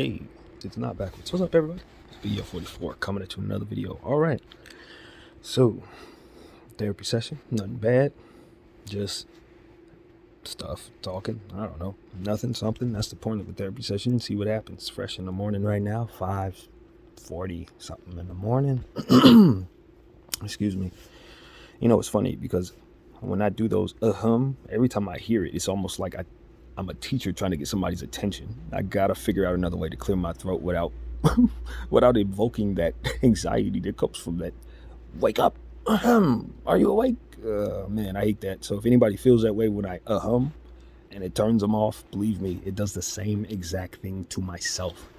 Hey, it's not backwards. What's up, everybody? It's BDF 44 coming at you with another video. All right. So, therapy session, nothing bad. Just stuff, talking. I don't know. Nothing, something. That's the point of a therapy session. See what happens. Fresh in the morning right now. 5:40 something in the morning. Excuse me. You know, it's funny because when I do those every time I hear it, it's almost like I'm a teacher trying to get somebody's attention. I gotta figure out another way to clear my throat without without invoking that anxiety that comes from that. Wake up, are you awake? Man, I hate that. So if anybody feels that way when I and it turns them off, believe me, it does the same exact thing to myself.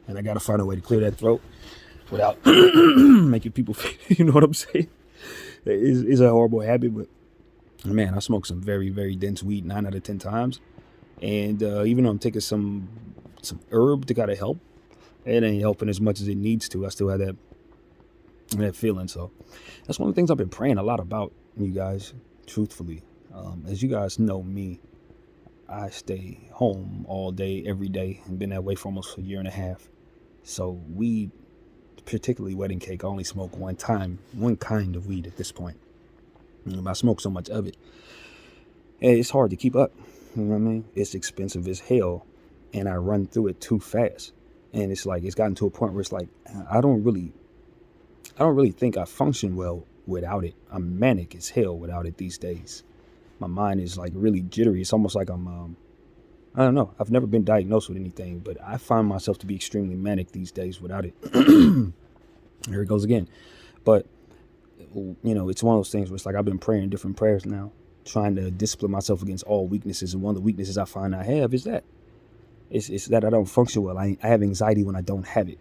And I gotta find a way to clear that throat without making people feel, you know what I'm saying? It's a horrible habit, but man, I smoke some very, very dense weed 9 out of 10 times. And even though I'm taking some herb to gotta help, it ain't helping as much as it needs to. I still have that feeling. So that's one of the things I've been praying a lot about, you guys, truthfully. As you guys know me, I stay home all day, every day, and been that way for almost a year and a half. So weed, particularly wedding cake, I only smoke one kind of weed at this point. I smoke so much of it. And it's hard to keep up. You know what I mean? It's expensive as hell, and I run through it too fast. And it's like, it's gotten to a point where it's like, I don't really think I function well without it. I'm manic as hell without it these days. My mind is like really jittery. It's almost like I'm, I don't know. I've never been diagnosed with anything, but I find myself to be extremely manic these days without it. Here it goes again. But, you know, it's one of those things where it's like I've been praying different prayers now, trying to discipline myself against all weaknesses. And one of the weaknesses I find I have is that it's that I don't function well. I have anxiety when I don't have it.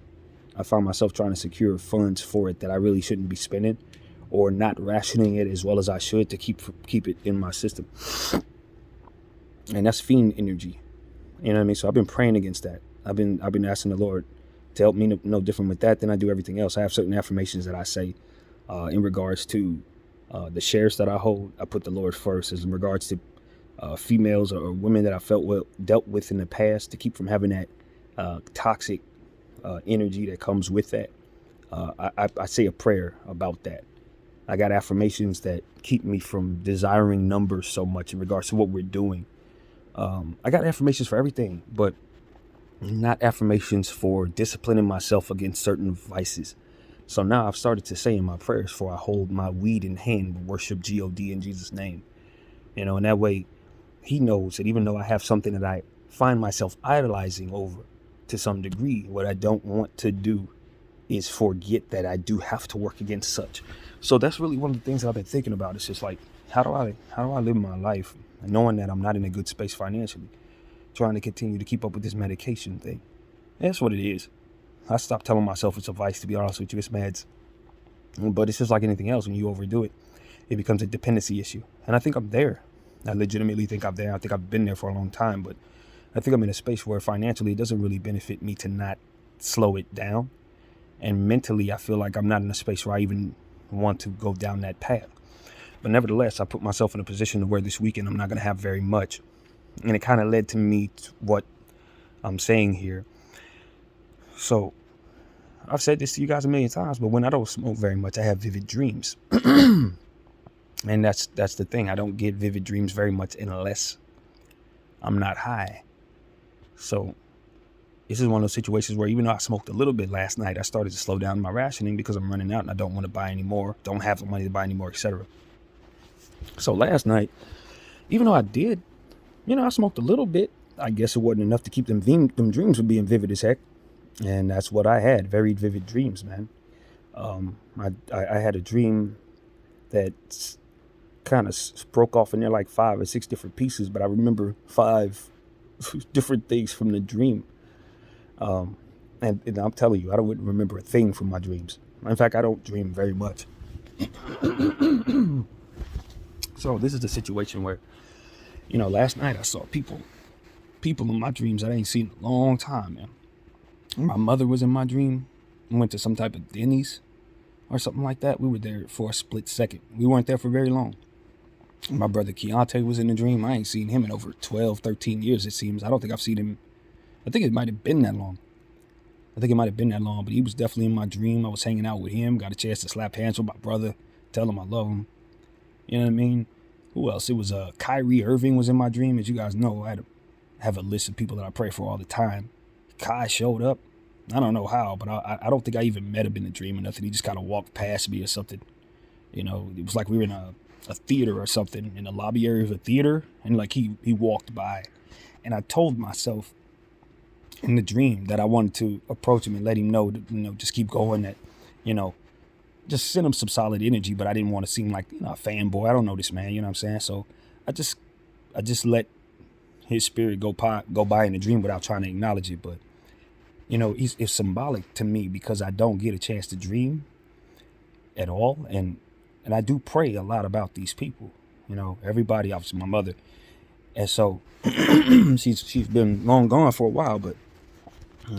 I find myself trying to secure funds for it that I really shouldn't be spending, or not rationing it as well as I should to keep it in my system. And that's fiend energy. You know what I mean? So I've been praying against that. I've been asking the Lord to help me no different with that than I do everything else. I have certain affirmations that I say in regards to the shares that I hold. I put the Lord first. As in regards to females or women that I dealt with in the past, to keep from having that toxic energy that comes with that. I say a prayer about that. I got affirmations that keep me from desiring numbers so much in regards to what we're doing. I got affirmations for everything, but not affirmations for disciplining myself against certain vices. So now I've started to say in my prayers, for I hold my weed in hand, worship God in Jesus' name. You know, and that way he knows that even though I have something that I find myself idolizing over to some degree, what I don't want to do is forget that I do have to work against such. So that's really one of the things that I've been thinking about. It's just like, how do I live my life knowing that I'm not in a good space financially, trying to continue to keep up with this medication thing. That's what it is. I stopped telling myself it's a vice, to be honest with you. It's meds. But it's just like anything else. When you overdo it, it becomes a dependency issue. And I think I'm there. I legitimately think I'm there. I think I've been there for a long time, but I think I'm in a space where financially it doesn't really benefit me to not slow it down. And mentally, I feel like I'm not in a space where I even want to go down that path. But nevertheless, I put myself in a position to where this weekend I'm not going to have very much. And it kind of led to me to what I'm saying here. So I've said this to you guys a million times, but when I don't smoke very much, I have vivid dreams. And that's the thing. I don't get vivid dreams very much unless I'm not high. So this is one of those situations where even though I smoked a little bit last night, I started to slow down my rationing because I'm running out and I don't want to buy any more, don't have the money to buy any more, etc. So last night, even though I did, I smoked a little bit, I guess it wasn't enough to keep them dreams from being vivid as heck. And that's what I had, very vivid dreams, man. I had a dream that kind of broke off in there like 5 or 6 different pieces, but I remember 5 different things from the dream. And I'm telling you, I wouldn't remember a thing from my dreams. In fact, I don't dream very much. So this is the situation where, last night I saw people in my dreams that I ain't seen in a long time, man. My mother was in my dream. We went to some type of Denny's or something like that. We were there for a split second. We weren't there for very long. My brother Keontae was in the dream. I ain't seen him in over 12, 13 years, it seems. I don't think I've seen him. I think it might have been that long. I think it might have been that long, but he was definitely in my dream. I was hanging out with him, got a chance to slap hands with my brother, tell him I love him. You know what I mean? Who else? It was Kyrie Irving was in my dream. As you guys know, I have a list of people that I pray for all the time. Kai showed up. I don't know how, but I don't think I even met him in the dream or nothing. He just kind of walked past me or something. You know, it was like we were in a theater or something, in the lobby area of a theater, and like he walked by. And I told myself in the dream that I wanted to approach him and let him know that, you know, just keep going, that, you know, just send him some solid energy, but I didn't want to seem like, you know, a fanboy. I don't know this man, you know what I'm saying? So I just let his spirit go by in the dream without trying to acknowledge it. But, you know, it's symbolic to me because I don't get a chance to dream at all. And I do pray a lot about these people, you know, everybody, obviously my mother. And so she's been long gone for a while, but,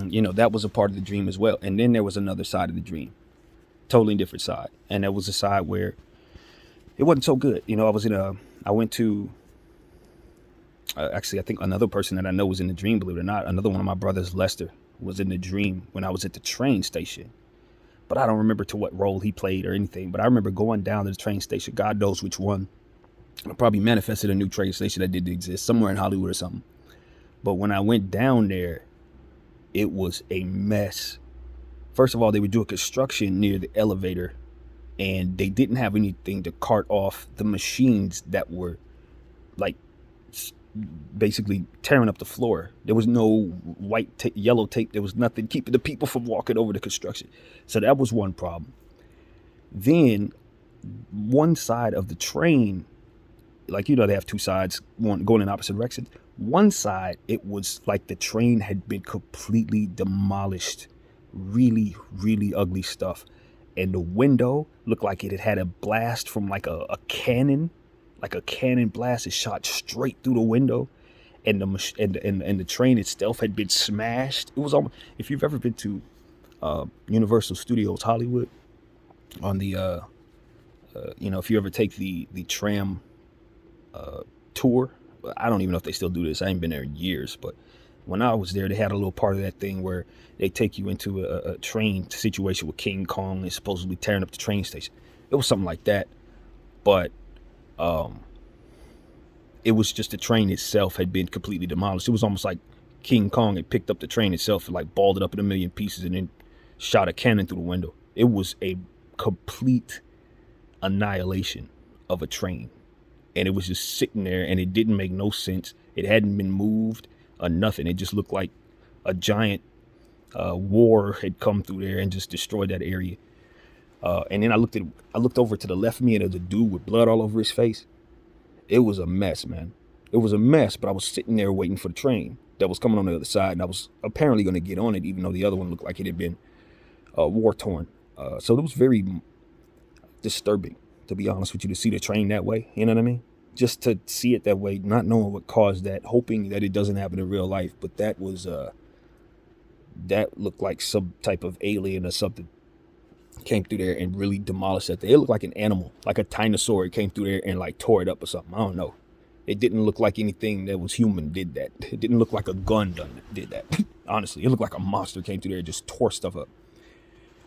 you know, that was a part of the dream as well. And then there was another side of the dream, totally different side. And that was a side where it wasn't so good. You know, I went to, actually, I think another person that I know was in the dream, believe it or not. Another one of my brothers, Lester, was in the dream when I was at the train station. But I don't remember to what role he played or anything. But I remember going down to the train station, God knows which one. I probably manifested a new train station that didn't exist somewhere in Hollywood or something. But when I went down there, it was a mess. First of all, they were doing construction near the elevator, and they didn't have anything to cart off the machines that were like basically tearing up the floor. There was no white tape, yellow tape. There was nothing keeping the people from walking over the construction. So that was one problem. Then one side of the train, like, you know, they have two sides, one going in opposite directions. One side, it was like the train had been completely demolished. Really, really ugly stuff. And the window looked like it had had a blast from like a cannon, like a cannon blast. It shot straight through the window, and the train itself had been smashed. It was almost, if you've ever been to Universal Studios Hollywood, on the you know, if you ever take the tram tour, I don't even know if they still do this. I ain't been there in years, but when I was there, they had a little part of that thing where they take you into a train situation with King Kong and supposedly tearing up the train station. It was something like that, but it was just the train itself had been completely demolished. It was almost like King Kong had picked up the train itself and like balled it up in a million pieces and then shot a cannon through the window. It was a complete annihilation of a train. And it was just sitting there, and it didn't make no sense. It hadn't been moved or nothing. It just looked like a giant war had come through there and just destroyed that area. And then I looked over to the left of me, and there was a dude with blood all over his face. It was a mess, man. It was a mess, but I was sitting there waiting for the train that was coming on the other side, and I was apparently going to get on it, even though the other one looked like it had been war-torn. So it was very disturbing, to be honest with you, to see the train that way. You know what I mean? Just to see it that way, not knowing what caused that, hoping that it doesn't happen in real life. But that was, that looked like some type of alien or something came through there and really demolished that thing. It looked like an animal, like a dinosaur. It came through there and like tore it up or something. I don't know. It didn't look like anything that was human did that. It didn't look like a gun did that. Honestly, it looked like a monster came through there and just tore stuff up.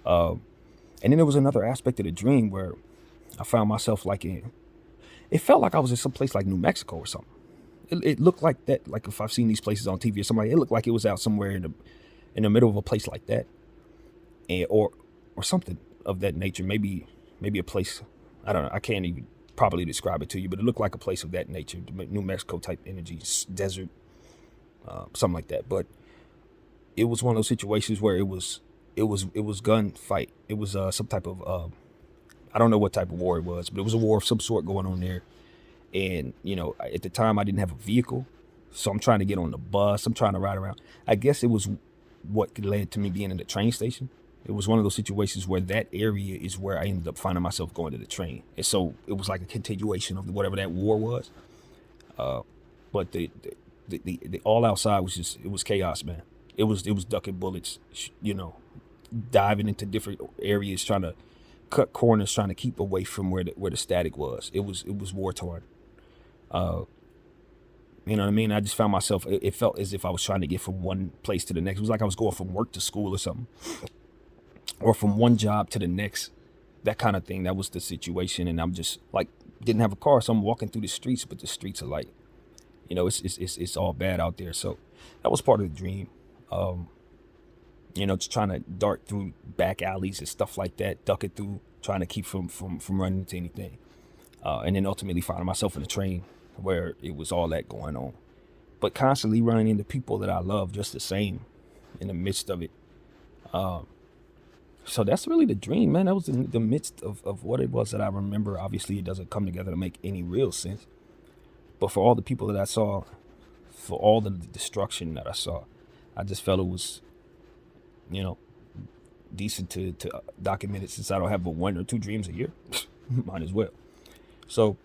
And then there was another aspect of the dream where I found myself like it felt like I was in some place like New Mexico or something. It looked like that, like if I've seen these places on TV or something, it looked like it was out somewhere in the middle of a place like that, and or something of that nature. Maybe a place, I don't know, I can't even properly describe it to you, but it looked like a place of that nature, New Mexico type energy, desert, something like that. But it was one of those situations where it was gunfight. It was some type of I don't know what type of war it was, but it was a war of some sort going on there. And, you know, at the time I didn't have a vehicle, so I'm trying to get on the bus. I'm trying to ride around. I guess it was what led to me being in the train station. It was one of those situations where that area is where I ended up finding myself going to the train. And so it was like a continuation of whatever that war was. But the all outside was just, it was chaos, man. It was ducking bullets, you know, diving into different areas, trying to cut corners, trying to keep away from where the static was. It was war torn. And You know what I mean? I just found myself, it felt as if I was trying to get from one place to the next. It was like I was going from work to school or something, or from one job to the next, that kind of thing. That was the situation. And I'm just like, didn't have a car. So I'm walking through the streets, but the streets are like, it's all bad out there. So that was part of the dream. Just trying to dart through back alleys and stuff like that, duck it through, trying to keep from running into anything. And then ultimately finding myself in a train where it was all that going on. But constantly running into people that I love just the same in the midst of it. So that's really the dream, man. That was in the midst of what it was that I remember. Obviously, it doesn't come together to make any real sense. But for all the people that I saw, for all the destruction that I saw, I just felt it was, decent to document it, since I don't have but 1 or 2 dreams a year. Might as well. So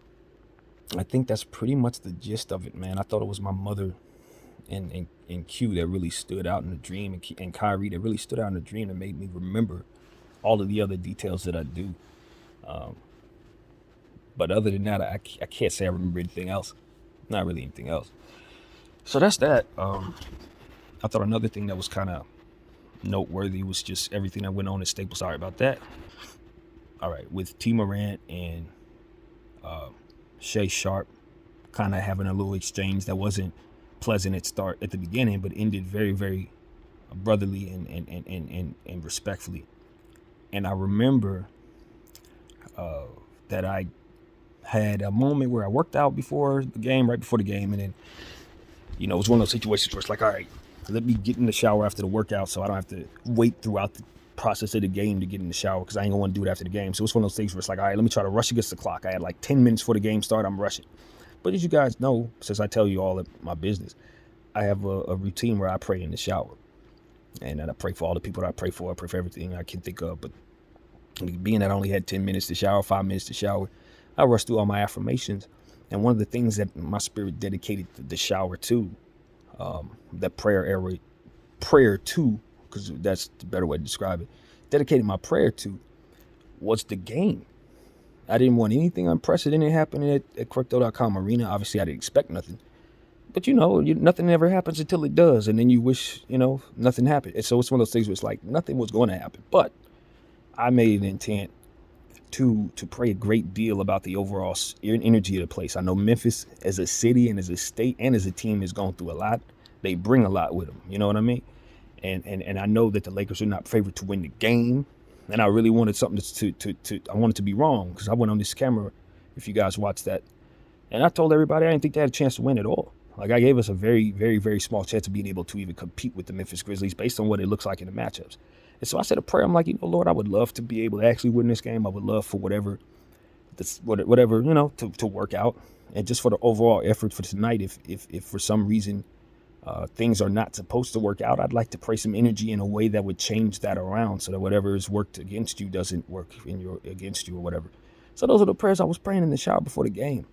I think that's pretty much the gist of it, man. I thought it was my mother and Q that really stood out in the dream, and Kyrie that really stood out in the dream and made me remember all of the other details that I do. But other than that, I can't say I remember anything else. Not really anything else. So that's that. I thought another thing that was kind of noteworthy was just everything that went on at Staples. Sorry about that. All right, with T. Morant and Shay Sharp kind of having a little exchange that wasn't pleasant at the beginning, but ended very, very brotherly and respectfully. And I remember that I had a moment where I worked out right before the game, and then it was one of those situations where it's like, all right, let me get in the shower after the workout so I don't have to wait throughout the process of the game to get in the shower, because I ain't gonna want to do it after the game. So it's one of those things where it's like, all right, let me try to rush against the clock. I had like 10 minutes before the game started. I'm rushing. But as you guys know, since I tell you all of my business, I have a routine where I pray in the shower, and I pray for all the people that I pray for everything I can think of. But being that I only had 10 minutes to shower, 5 minutes to shower, I rushed through all my affirmations. And one of the things that my spirit dedicated the shower to, that prayer to, because that's the better way to describe it, dedicated my prayer to, was the game. I didn't want anything unprecedented happening at Crypto.com Arena. Obviously, I didn't expect nothing. But nothing ever happens until it does. And then you wish, nothing happened. And so it's one of those things where it's like nothing was going to happen. But I made an intent to pray a great deal about the overall energy of the place. I know Memphis as a city and as a state and as a team is going through a lot. They bring a lot with them. You know what I mean? And I know that the Lakers are not favored to win the game. And I really wanted something I wanted to be wrong, because I went on this camera, if you guys watched that, and I told everybody I didn't think they had a chance to win at all. Like, I gave us a very, very, very small chance of being able to even compete with the Memphis Grizzlies based on what it looks like in the matchups. And so I said a prayer. I'm like, Lord, I would love to be able to actually win this game. I would love for whatever, to work out. And just for the overall effort for tonight, if for some reason things are not supposed to work out, I'd like to pray some energy in a way that would change that around, so that whatever is worked against you doesn't work against you or whatever. So those are the prayers I was praying in the shower before the game.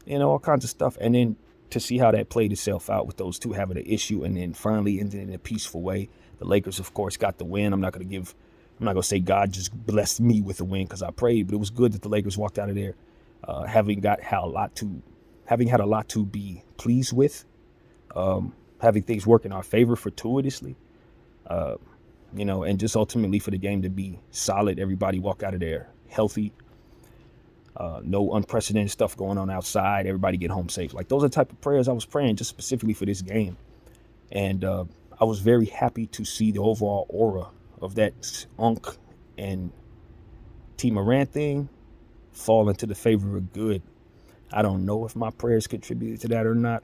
All kinds of stuff. And then to see how that played itself out with those two having an issue, and then finally ended in a peaceful way. The Lakers, of course, got the win. I'm not going to say God just blessed me with the win because I prayed, but it was good that the Lakers walked out of there having had a lot to be pleased with, having things work in our favor fortuitously, and just ultimately for the game to be solid. Everybody walk out of there healthy. No unprecedented stuff going on outside. Everybody get home safe. Like, those are the type of prayers I was praying just specifically for this game. And I was very happy to see the overall aura of that Unk and T. Morant thing fall into the favor of good. I don't know if my prayers contributed to that or not.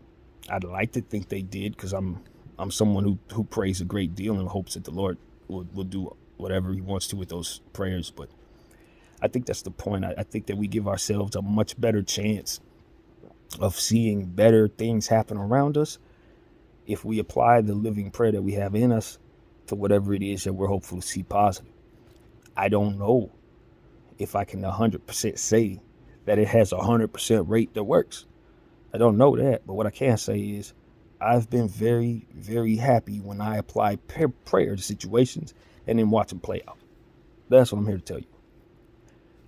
I'd like to think they did, because I'm someone who prays a great deal and hopes that the Lord will do whatever he wants to with those prayers. But I think that's the point. I think that we give ourselves a much better chance of seeing better things happen around us if we apply the living prayer that we have in us to whatever it is that we're hopeful to see positive. I don't know if I can 100% say that it has a 100% rate that works. I don't know that, but what I can say is I've been very, very happy when I apply prayer to situations and then watch them play out. That's what I'm here to tell you.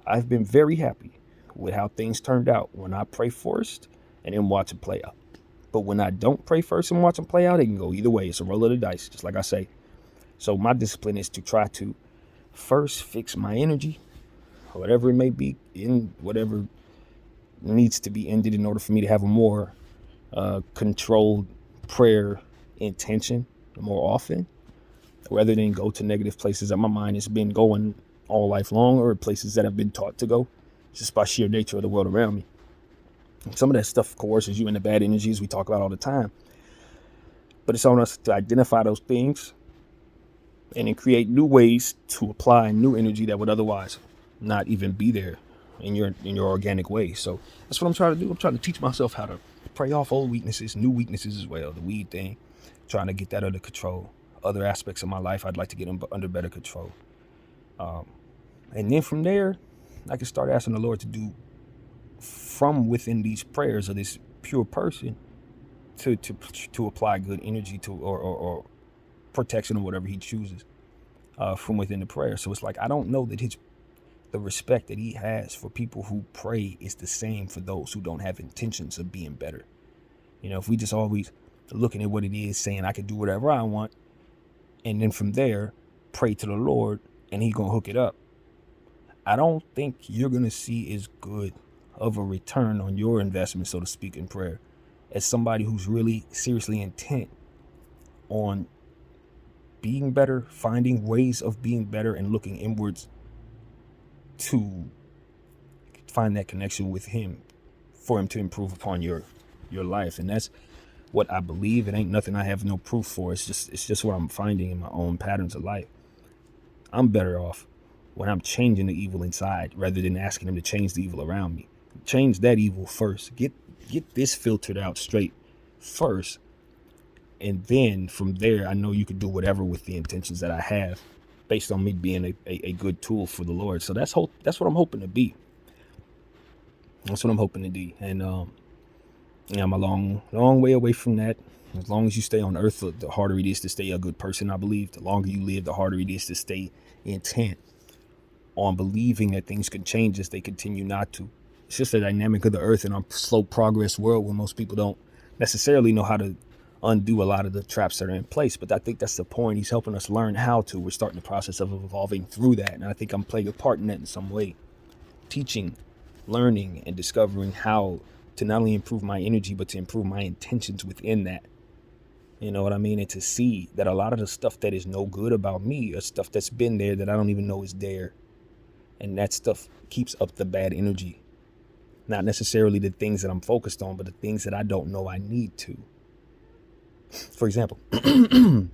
I've been very happy with how things turned out when I pray first and then watch it play out. But when I don't pray first and watch them play out, it can go either way. It's a roll of the dice, just like I say. So my discipline is to try to first fix my energy, whatever it may be, in whatever needs to be ended in order for me to have a more controlled prayer intention more often, rather than go to negative places that my mind has been going all life long, or places that I've been taught to go just by sheer nature of the world around me. Some of that stuff coerces you into bad energies we talk about all the time. But it's on us to identify those things and then create new ways to apply new energy that would otherwise not even be there in your organic way. So that's what I'm trying to do. I'm trying to teach myself how to pray off old weaknesses, new weaknesses as well. The weed thing, trying to get that under control. Other aspects of my life, I'd like to get them under better control. And then from there, I can start asking the Lord to do from within these prayers of this pure person to apply good energy to or protection or whatever he chooses from within the prayer. So it's like, I don't know that the respect that he has for people who pray is the same for those who don't have intentions of being better. You know, if we just always looking at what it is, saying I can do whatever I want, and then from there pray to the Lord and he gonna hook it up, I don't think you're gonna see as good of a return on your investment, so to speak, in prayer as somebody who's really seriously intent on being better, finding ways of being better, and looking inwards to find that connection with him for him to improve upon your life. And that's what I believe. It ain't nothing I have no proof for. It's just what I'm finding in my own patterns of life. I'm better off when I'm changing the evil inside rather than asking him to change the evil around me. Change that evil first. Get this filtered out straight first. And then from there, I know you could do whatever with the intentions that I have based on me being a good tool for the Lord. So that's what I'm hoping to be. That's what I'm hoping to be. And I'm a long way away from that. As long as you stay on earth, the harder it is to stay a good person, I believe. The longer you live, the harder it is to stay intent on believing that things can change as they continue not to. It's just the dynamic of the earth in our slow progress world where most people don't necessarily know how to undo a lot of the traps that are in place. But I think that's the point. He's helping us learn how to. We're starting the process of evolving through that. And I think I'm playing a part in that in some way. Teaching, learning, and discovering how to not only improve my energy, but to improve my intentions within that. You know what I mean? And to see that a lot of the stuff that is no good about me is stuff that's been there that I don't even know is there. And that stuff keeps up the bad energy. Not necessarily the things that I'm focused on, but the things that I don't know I need to. For example, and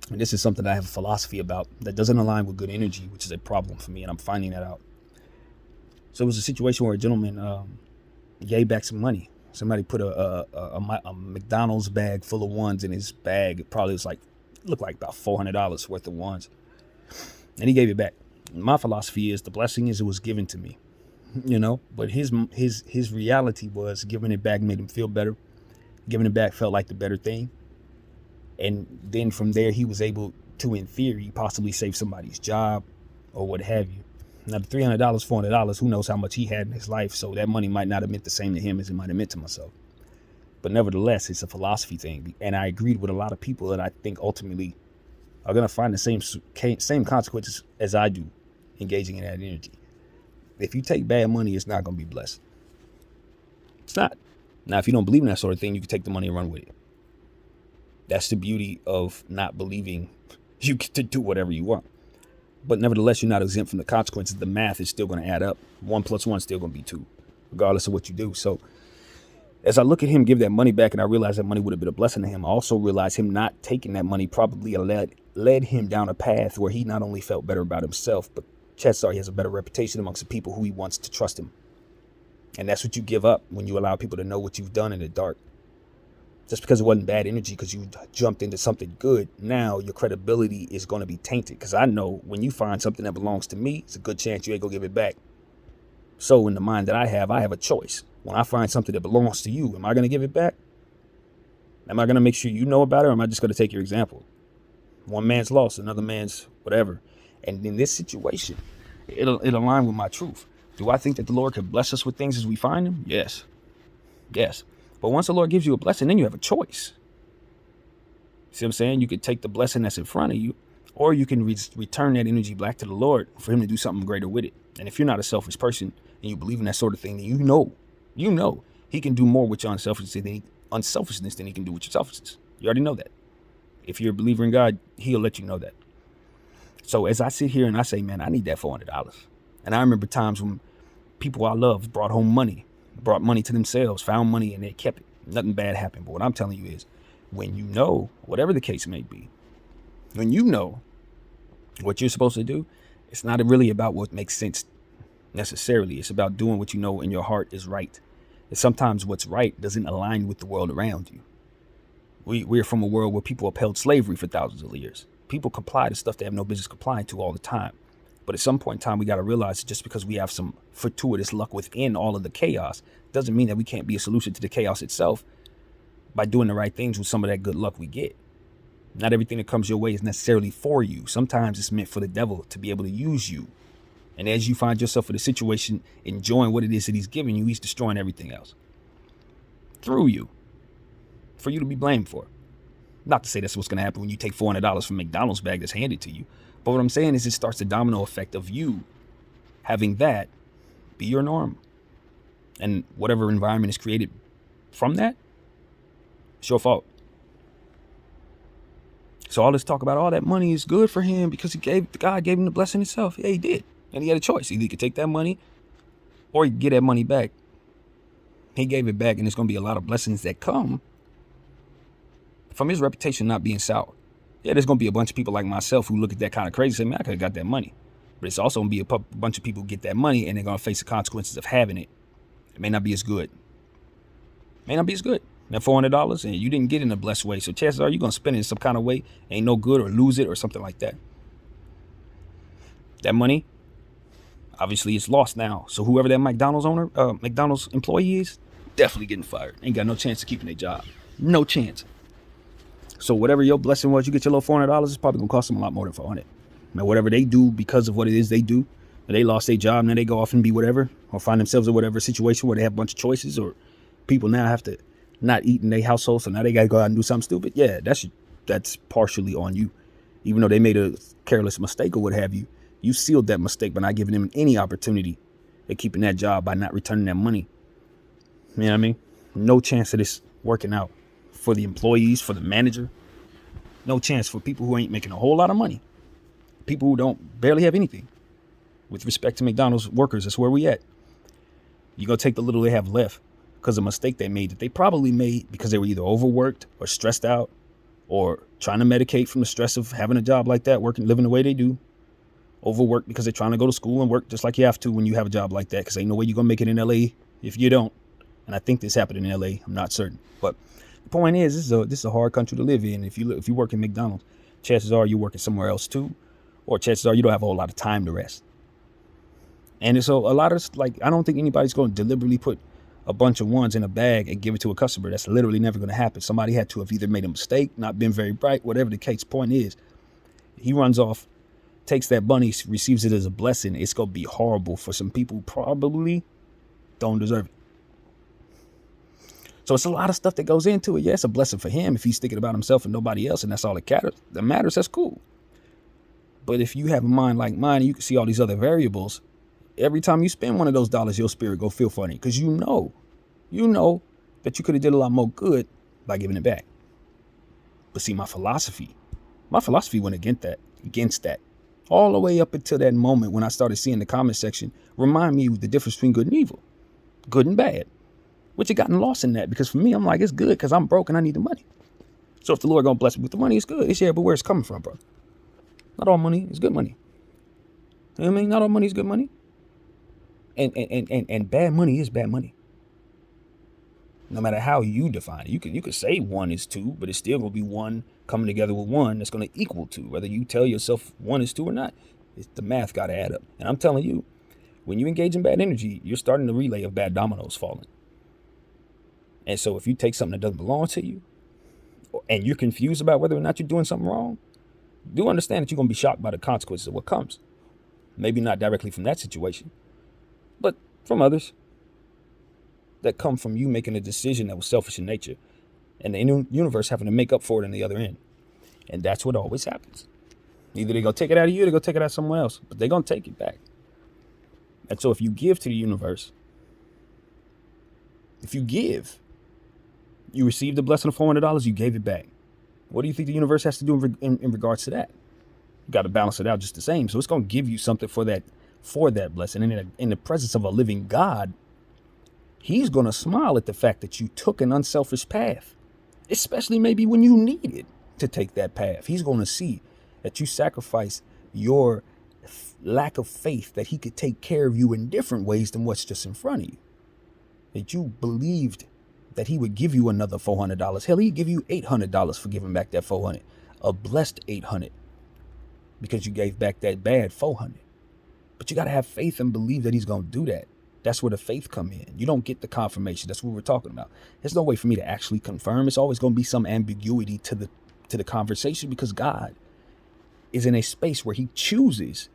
this is something that I have a philosophy about that doesn't align with good energy, which is a problem for me, and I'm finding that out. So it was a situation where a gentleman gave back some money. Somebody put a McDonald's bag full of ones in his bag. It probably looked like about $400 worth of ones, and he gave it back. My philosophy is the blessing is it was given to me, you know. But his reality was giving it back made him feel better. Giving it back felt like the better thing. And then from there, he was able to, in theory, possibly save somebody's job or what have you. Now, the $300, $400, who knows how much he had in his life. So that money might not have meant the same to him as it might have meant to myself. But nevertheless, it's a philosophy thing. And I agreed with a lot of people that I think ultimately are going to find the same consequences as I do engaging in that energy. If you take bad money, it's not going to be blessed. It's not. Now, if you don't believe in that sort of thing, you can take the money and run with it. That's the beauty of not believing you get to do whatever you want. But nevertheless, you're not exempt from the consequences. The math is still going to add up. 1 + 1 is still going to be 2, regardless of what you do. So as I look at him give that money back and I realize that money would have been a blessing to him, I also realize him not taking that money probably led him down a path where he not only felt better about himself, but chances are he has a better reputation amongst the people who he wants to trust him. And that's what you give up when you allow people to know what you've done in the dark. Just because it wasn't bad energy because you jumped into something good, now your credibility is going to be tainted. Because I know when you find something that belongs to me, it's a good chance you ain't going to give it back. So in the mind that I have a choice. When I find something that belongs to you, am I going to give it back? Am I going to make sure you know about it, or am I just going to take your example? One man's lost, another man's whatever. And in this situation, it'll align with my truth. Do I think that the Lord can bless us with things as we find them? Yes. But once the Lord gives you a blessing, then you have a choice. See what I'm saying? You could take the blessing that's in front of you, or you can return that energy back to the Lord for him to do something greater with it. And if you're not a selfish person and you believe in that sort of thing, then you know he can do more with your unselfishness than he can do with your selfishness. You already know that. If you're a believer in God, he'll let you know that. So as I sit here and I say, man, I need that $400. And I remember times when people I love brought money to themselves, found money, and they kept it. Nothing bad happened. But what I'm telling you is, when you know, whatever the case may be, when you know what you're supposed to do, it's not really about what makes sense necessarily. It's about doing what you know in your heart is right. And sometimes what's right doesn't align with the world around you. We're from a world where people upheld slavery for thousands of years. People comply to stuff they have no business complying to all the time. But at some point in time, we got to realize that just because we have some fortuitous luck within all of the chaos doesn't mean that we can't be a solution to the chaos itself by doing the right things with some of that good luck we get. Not everything that comes your way is necessarily for you. Sometimes it's meant for the devil to be able to use you. And as you find yourself in a situation enjoying what it is that he's giving you, he's destroying everything else through you for you to be blamed for. Not to say that's what's going to happen when you take $400 from McDonald's bag that's handed to you. But what I'm saying is it starts the domino effect of you having that be your norm. And whatever environment is created from that, it's your fault. So all this talk about all that money is good for him because God gave him the blessing himself. Yeah, he did. And he had a choice. Either he could take that money or he could get that money back. He gave it back, and there's going to be a lot of blessings that come from his reputation not being sour. Yeah, there's going to be a bunch of people like myself who look at that kind of crazy and say, man, I could have got that money. But it's also going to be a bunch of people who get that money and they're going to face the consequences of having it. It may not be as good. That $400, and you didn't get it in a blessed way. So chances are you're going to spend it in some kind of way, ain't no good, or lose it or something like that. That money, obviously it's lost now. So whoever that McDonald's employee is, definitely getting fired. Ain't got no chance of keeping their job. No chance. So whatever your blessing was, you get your little $400, it's probably going to cost them a lot more than $400. Now, whatever they do because of what it is they do, they lost their job, and then they go off and be whatever, or find themselves in whatever situation where they have a bunch of choices, or people now have to not eat in their household, so now they got to go out and do something stupid. Yeah, that's partially on you. Even though they made a careless mistake or what have you, you sealed that mistake by not giving them any opportunity at keeping that job by not returning that money. You know what I mean? No chance of this working out for the employees, for the manager. No chance for people who ain't making a whole lot of money. People who don't barely have anything. With respect to McDonald's workers, that's where we at. You go take the little they have left because of a mistake they made that they probably made because they were either overworked or stressed out or trying to medicate from the stress of having a job like that, working, living the way they do. Overworked because they're trying to go to school and work just like you have to when you have a job like that, because ain't no way you're going to make it in LA if you don't. And I think this happened in LA. I'm not certain. But the point is, this is a hard country to live in. If you work in McDonald's, chances are you're working somewhere else too, or chances are you don't have a whole lot of time to rest. And so a lot of, I don't think anybody's going to deliberately put a bunch of ones in a bag and give it to a customer. That's literally never going to happen. Somebody had to have either made a mistake, not been very bright, whatever the case. Point is, he runs off, takes that money, receives it as a blessing. It's going to be horrible for some people who probably don't deserve it. So it's a lot of stuff that goes into it. Yeah, it's a blessing for him if he's thinking about himself and nobody else, and that's all that matters. That's cool. But if you have a mind like mine and you can see all these other variables, every time you spend one of those dollars, your spirit go feel funny, because you know that you could have did a lot more good by giving it back. But see, my philosophy went against that all the way up until that moment when I started seeing the comment section remind me of the difference between good and evil, good and bad, which had gotten lost in that, because for me, I'm like, it's good because I'm broke and I need the money. So if the Lord gonna bless me with the money, it's good. It's here, but where it's coming from, bro? Not all money is good money. You know what I mean? Not all money is good money. And bad money is bad money. No matter how you define it. You could say one is two, but it's still gonna be one coming together with one that's gonna equal two. Whether you tell yourself one is two or not, the math gotta add up. And I'm telling you, when you engage in bad energy, you're starting the relay of bad dominoes falling. And so if you take something that doesn't belong to you, and you're confused about whether or not you're doing something wrong, do understand that you're gonna be shocked by the consequences of what comes. Maybe not directly from that situation, but from others. that come from you making a decision that was selfish in nature, and the universe having to make up for it on the other end. And that's what always happens. Either they're going to take it out of you or they're going to take it out of someone else, but they're going to take it back. And so if you give to the universe, if you give, you received the blessing of $400, you gave it back. What do you think the universe has to do in regards to that? You got to balance it out just the same. So it's going to give you something for that blessing. And in the presence of a living God, he's going to smile at the fact that you took an unselfish path, especially maybe when you needed to take that path. He's going to see that you sacrifice your lack of faith that he could take care of you in different ways than what's just in front of you. That you believed that he would give you another $400. Hell, he'd give you $800 for giving back that $400. A blessed $800. Because you gave back that bad $400. But you got to have faith and believe that he's going to do that. That's where the faith come in. You don't get the confirmation. That's what we're talking about. There's no way for me to actually confirm. It's always going to be some ambiguity to the conversation, because God is in a space where he chooses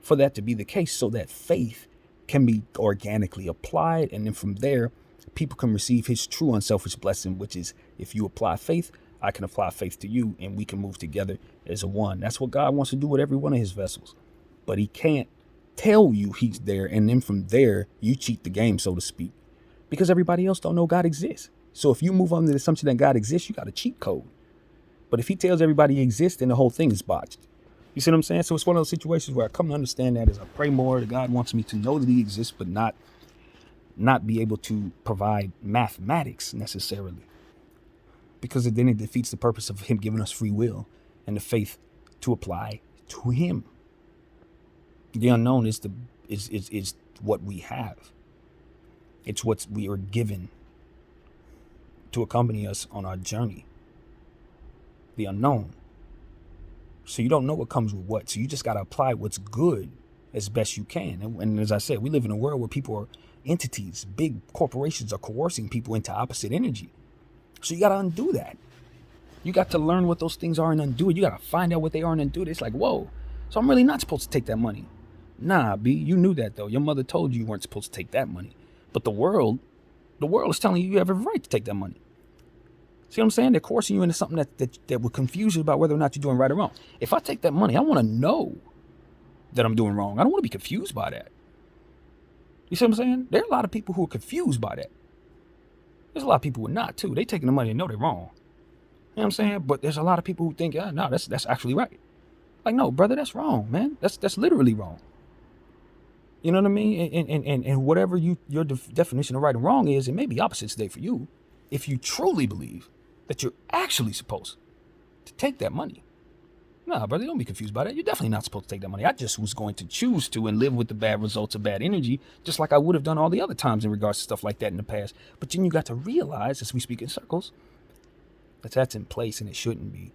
for that to be the case, so that faith can be organically applied. And then from there, people can receive his true unselfish blessing, which is, if you apply faith, I can apply faith to you, and we can move together as a one. That's what God wants to do with every one of his vessels. But he can't tell you he's there, and then from there, you cheat the game, so to speak, because everybody else don't know God exists. So if you move on to the assumption that God exists, you got a cheat code. But if he tells everybody he exists, then the whole thing is botched. You see what I'm saying? So it's one of those situations where I come to understand that as I pray more, that God wants me to know that he exists, but not be able to provide mathematics necessarily, because then it defeats the purpose of him giving us free will and the faith to apply to him. The unknown is what we have. It's what we are given to accompany us on our journey. The unknown. So you don't know what comes with what. So you just got to apply what's good as best you can. And as I said, we live in a world where people are entities. Big corporations are coercing people into opposite energy. So you got to undo that. You got to learn what those things are and undo it. You got to find out what they are and undo it. It's like, whoa, so I'm really not supposed to take that money. Nah, B, you knew that though. Your mother told you weren't supposed to take that money. But the world is telling you have every right to take that money. See what I'm saying? They're coercing you into something that will confuse you about whether or not you're doing right or wrong. If I take that money, I want to know that I'm doing wrong. I don't want to be confused by that. You see what I'm saying? There are a lot of people who are confused by that. There's a lot of people who are not too. They taking the money and know they're wrong. You know what I'm saying? But there's a lot of people who think, no, that's actually right. Like, no, brother, that's wrong, man. That's literally wrong. You know what I mean? And whatever your definition of right and wrong is, it may be opposite today for you, if you truly believe that you're actually supposed to take that money. Nah, brother, don't be confused by that. You're definitely not supposed to take that money. I just was going to choose to and live with the bad results of bad energy, just like I would have done all the other times in regards to stuff like that in the past. But then you got to realize, as we speak in circles, that's in place and it shouldn't be.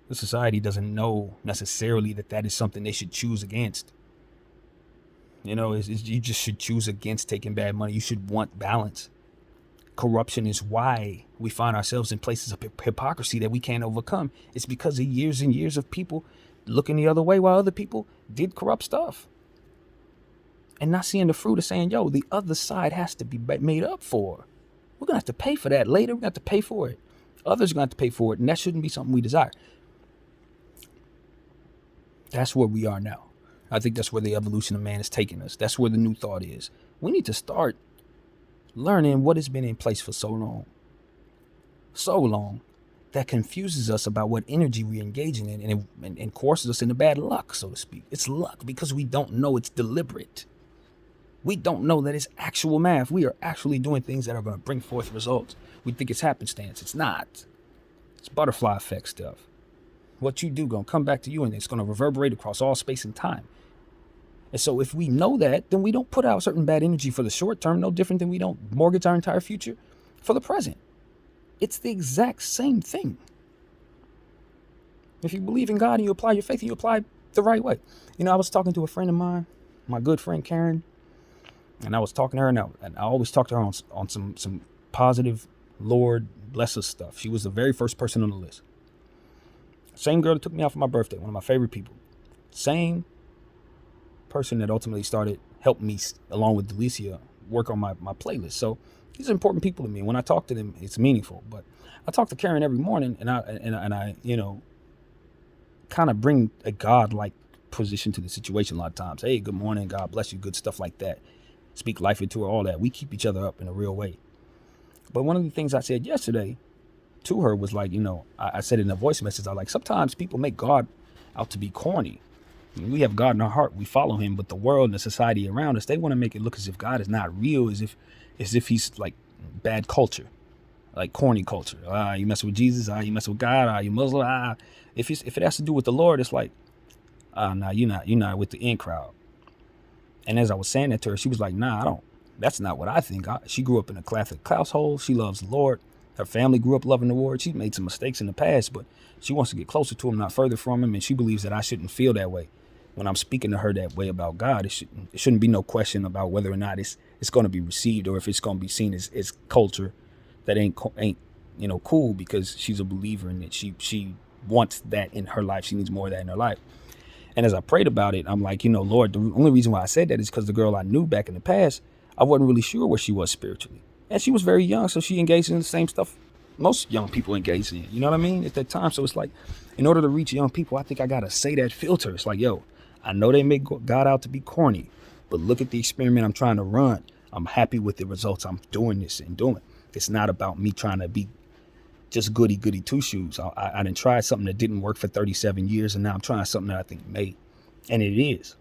The society doesn't know necessarily that is something they should choose against. You know, you just should choose against taking bad money. You should want balance. Corruption is why we find ourselves in places of hypocrisy that we can't overcome. It's because of years and years of people looking the other way while other people did corrupt stuff. And not seeing the fruit of saying, yo, the other side has to be made up for. We're going to have to pay for that later. We're going to have to pay for it. Others are going to have to pay for it. And that shouldn't be something we desire. That's where we are now. I think that's where the evolution of man is taking us. That's where the new thought is. We need to start learning what has been in place for so long that confuses us about what energy we're engaging in and coerces us into bad luck, so to speak. It's luck because we don't know it's deliberate. We don't know that it's actual math. We are actually doing things that are going to bring forth results. We think it's happenstance. It's not. It's butterfly effect stuff. What you do going to come back to you, and it's going to reverberate across all space and time. And so if we know that, then we don't put out certain bad energy for the short term, no different than we don't mortgage our entire future for the present. It's the exact same thing. If you believe in God and you apply your faith and you apply the right way. You know, I was talking to a friend of mine, my good friend Karen, and I was talking to her, and I always talk to her on some positive Lord bless us stuff. She was the very first person on the list. Same girl that took me out for my birthday, one of my favorite people. Same person that ultimately helped me, along with Delicia, work on my playlist. So these are important people to me. When I talk to them, it's meaningful. But I talk to Karen every morning, and I kind of bring a God-like position to the situation a lot of times. Hey, good morning, God bless you, good stuff like that. Speak life into her, all that. We keep each other up in a real way. But one of the things I said yesterday to her was like, I said in a voice message, I like, sometimes people make God out to be corny. We have God in our heart, we follow him, but the world and the society around us, they want to make it look as if God is not real, as if he's like bad culture, like corny culture. You mess with Jesus, you mess with God, you Muslim. If it has to do with the Lord, it's like, nah, you're not with the in crowd. And as I was saying that to her, she was like, nah, that's not what I think. She grew up in a Catholic household. She loves the Lord. Her family grew up loving the Lord. She made some mistakes in the past, but she wants to get closer to him, not further from him. And she believes that I shouldn't feel that way when I'm speaking to her that way about God. It shouldn't be no question about whether or not it's going to be received, or if it's going to be seen as culture that ain't cool, because she's a believer and that she wants that in her life. She needs more of that in her life. And as I prayed about it, I'm like, Lord, the only reason why I said that is because the girl I knew back in the past, I wasn't really sure where she was spiritually. And she was very young, so she engaged in the same stuff most young people engage in. You know what I mean? At that time. So it's like, in order to reach young people, I think I got to say that filter. It's like, yo, I know they make God out to be corny, but look at the experiment I'm trying to run. I'm happy with the results I'm doing this and doing. It's not about me trying to be just goody two shoes. I done tried something that didn't work for 37 years, and now I'm trying something that I think may, and it is.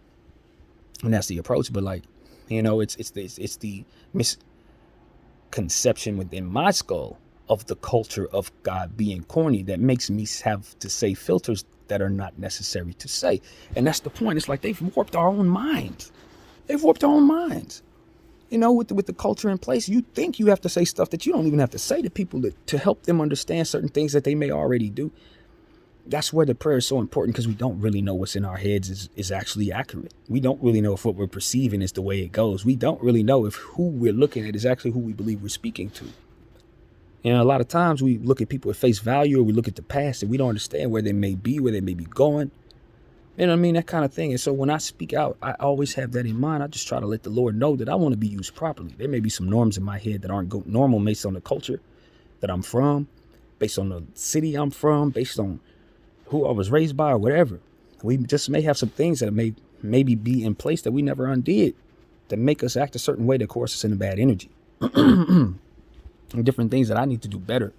And that's the approach. But like, it's the misconception within my skull of the culture of God being corny that makes me have to say filters that are not necessary to say. And that's the point. It's like they've warped our own minds. With the culture in place, you think you have to say stuff that you don't even have to say to people to help them understand certain things that they may already do. That's where the prayer is so important, because we don't really know what's in our heads is actually accurate. We don't really know if what we're perceiving is the way it goes. We don't really know if who we're looking at is actually who we believe we're speaking to. A lot of times we look at people at face value, or we look at the past, and we don't understand where they may be going. You know what I mean? That kind of thing. And so when I speak out, I always have that in mind. I just try to let the Lord know that I want to be used properly. There may be some norms in my head that aren't normal based on the culture that I'm from, based on the city I'm from, based on who I was raised by, or whatever. We just may have some things that may maybe be in place that we never undid, that make us act a certain way that course us in a bad energy. And different things that I need to do better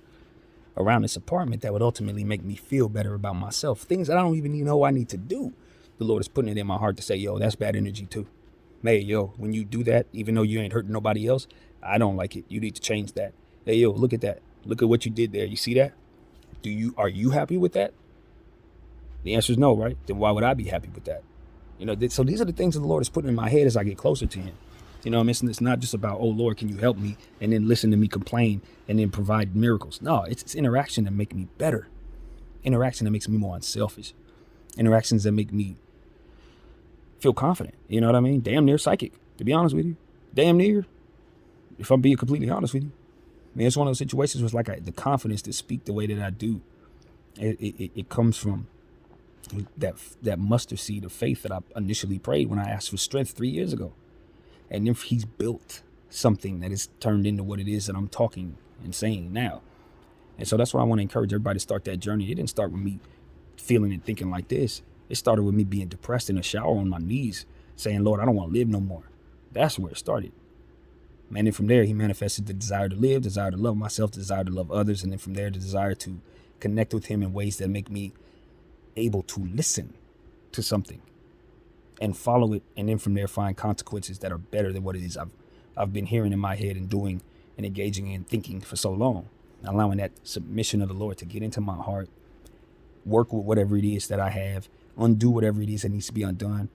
around this apartment that would ultimately make me feel better about myself. Things that I don't even know I need to do. The Lord is putting it in my heart to say, yo, that's bad energy too. Hey, yo, when you do that, even though you ain't hurting nobody else, I don't like it. You need to change that. Hey, yo, look at that. Look at what you did there. You see that? Are you happy with that? The answer is no, right? Then why would I be happy with that? So these are the things that the Lord is putting in my head as I get closer to him. It's not just about, oh, Lord, can you help me? And then listen to me complain and then provide miracles. No, it's interaction that make me better. Interaction that makes me more unselfish. Interactions that make me feel confident. You know what I mean? Damn near psychic, to be honest with you. Damn near, if I'm being completely honest with you. It's one of those situations where it's like the confidence to speak the way that I do. It comes from that mustard seed of faith that I initially prayed when I asked for strength 3 years ago. And if he's built something that is turned into what it is that I'm talking and saying now. And so that's why I want to encourage everybody to start that journey. It didn't start with me feeling and thinking like this. It started with me being depressed in a shower on my knees, saying, Lord, I don't want to live no more. That's where it started. And then from there, he manifested the desire to live, desire to love myself, desire to love others. And then from there, the desire to connect with him in ways that make me able to listen to something and follow it, and then from there find consequences that are better than what it is I've been hearing in my head and doing and engaging in thinking for so long. Allowing that submission of the Lord to get into my heart, work with whatever it is that I have, undo whatever it is that needs to be undone,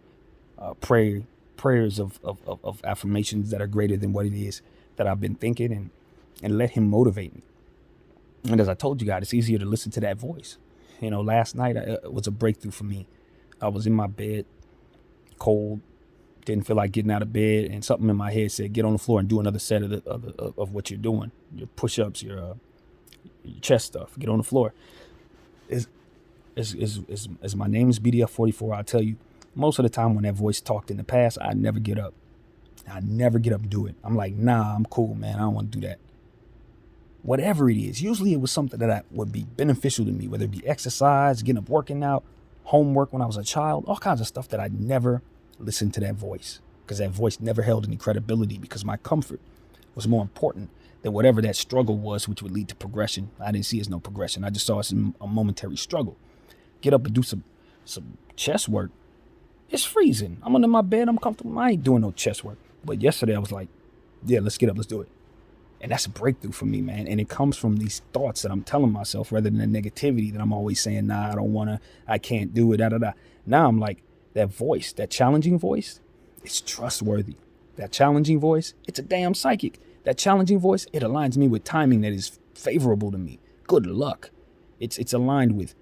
prayers of affirmations that are greater than what it is that I've been thinking, and let him motivate me. And as I told you guys, it's easier to listen to that voice. Last night it was a breakthrough for me. I was in my bed, cold, didn't feel like getting out of bed, and something in my head said, get on the floor and do another set of what you're doing, your push-ups, your chest stuff. Get on the floor. As my name is BDF 44, I'll tell you, most of the time when that voice talked in the past, I never get up. I never get up and do it. I'm like, nah, I'm cool, man. I don't want to do that. Whatever it is, usually it was something that would be beneficial to me, whether it be exercise, getting up, working out, homework when I was a child, all kinds of stuff that I never listened to that voice, because that voice never held any credibility, because my comfort was more important than whatever that struggle was, which would lead to progression. I didn't see it as no progression. I just saw it as a momentary struggle. Get up and do some chest work. It's freezing. I'm under my bed. I'm comfortable. I ain't doing no chest work. But yesterday I was like, yeah, let's get up. Let's do it. And that's a breakthrough for me, man. And it comes from these thoughts that I'm telling myself rather than the negativity that I'm always saying, nah, I don't want to, I can't do it, da. Now I'm like, that voice, that challenging voice, it's trustworthy. That challenging voice, it's a damn psychic. That challenging voice, it aligns me with timing that is favorable to me. Good luck. It's aligned with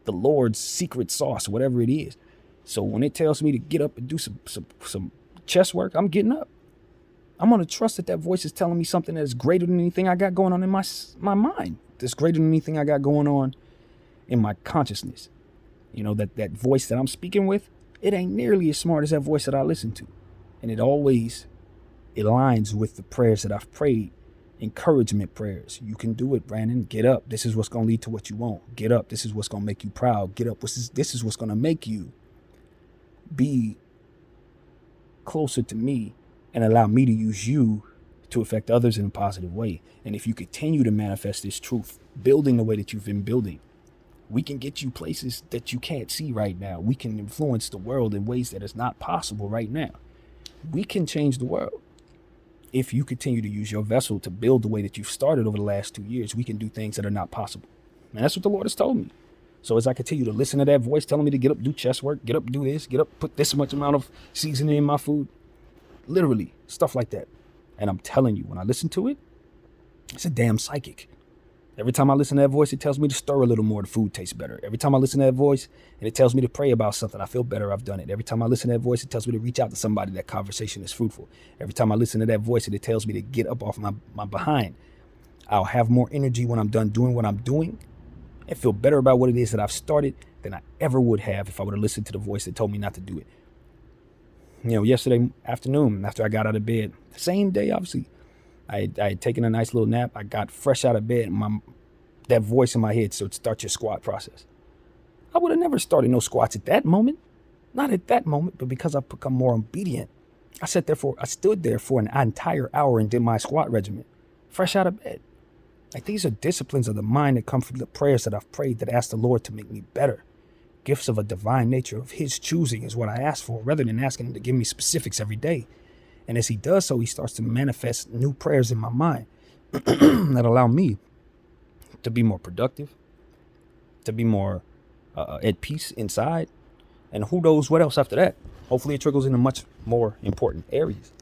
the Lord's secret sauce, whatever it is. So when it tells me to get up and do some chest work, I'm getting up. I'm going to trust that voice is telling me something that is greater than anything I got going on in my mind. That's greater than anything I got going on in my consciousness. You know, that voice that I'm speaking with, it ain't nearly as smart as that voice that I listen to. And it always aligns with the prayers that I've prayed, encouragement prayers. You can do it, Brandon. Get up. This is what's going to lead to what you want. Get up. This is what's going to make you proud. Get up. This is what's going to make you be closer to me and allow me to use you to affect others in a positive way. And if you continue to manifest this truth, building the way that you've been building, we can get you places that you can't see right now. We can influence the world in ways that is not possible right now. We can change the world. If you continue to use your vessel to build the way that you've started over the last 2 years, we can do things that are not possible. And that's what the Lord has told me. So as I continue to listen to that voice telling me to get up, do chest work, get up, do this, get up, put this much amount of seasoning in my food, literally stuff like that. And I'm telling you, when I listen to it, it's a damn psychic. Every time I listen to that voice, it tells me to stir a little more, the food tastes better. Every time I listen to that voice and it tells me to pray about something, I feel better, I've done it. Every time I listen to that voice, it tells me to reach out to somebody, that conversation is fruitful. Every time I listen to that voice and it tells me to get up off my behind, I'll have more energy when I'm done doing what I'm doing and feel better about what it is that I've started than I ever would have if I would have listened to the voice that told me not to do it. You know, yesterday afternoon, after I got out of bed, same day, obviously, I had taken a nice little nap. I got fresh out of bed, and that voice in my head said, start your squat process. I would have never started no squats at that moment. Not at that moment, but because I've become more obedient. I stood there for an entire hour and did my squat regimen, fresh out of bed. Like, these are disciplines of the mind that come from the prayers that I've prayed that ask the Lord to make me better. Gifts of a divine nature of his choosing is what I ask for, rather than asking him to give me specifics every day. And as he does so, he starts to manifest new prayers in my mind that allow me to be more productive, to be more at peace inside. And who knows what else after that? Hopefully it trickles into much more important areas.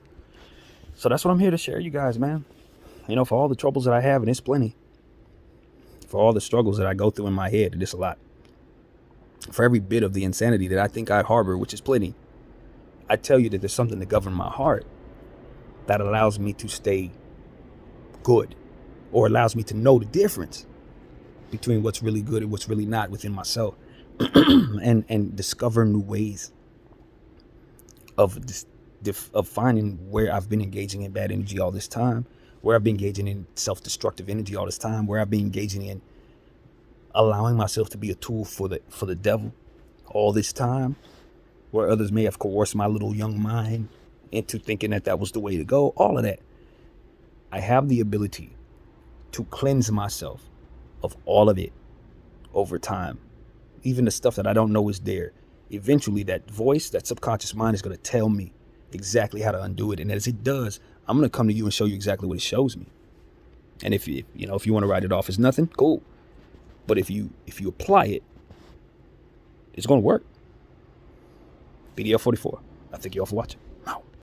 So that's what I'm here to share, you guys, man. You know, for all the troubles that I have, and it's plenty. For all the struggles that I go through in my head, and it's a lot. For every bit of the insanity that I think I harbor, which is plenty, I tell you that there's something to govern my heart that allows me to stay good, or allows me to know the difference between what's really good and what's really not within myself, and discover new ways of finding where I've been engaging in bad energy all this time, where I've been engaging in self-destructive energy all this time, where I've been engaging in allowing myself to be a tool for the devil all this time, where others may have coerced my little young mind into thinking that was the way to go. All of that. I have the ability to cleanse myself of all of it over time. Even the stuff that I don't know is there. Eventually that voice, that subconscious mind, is going to tell me exactly how to undo it. And as it does, I'm going to come to you and show you exactly what it shows me. And if you want to write it off as nothing, cool. But if you apply it, it's going to work. BDF 44. I thank you all for watching.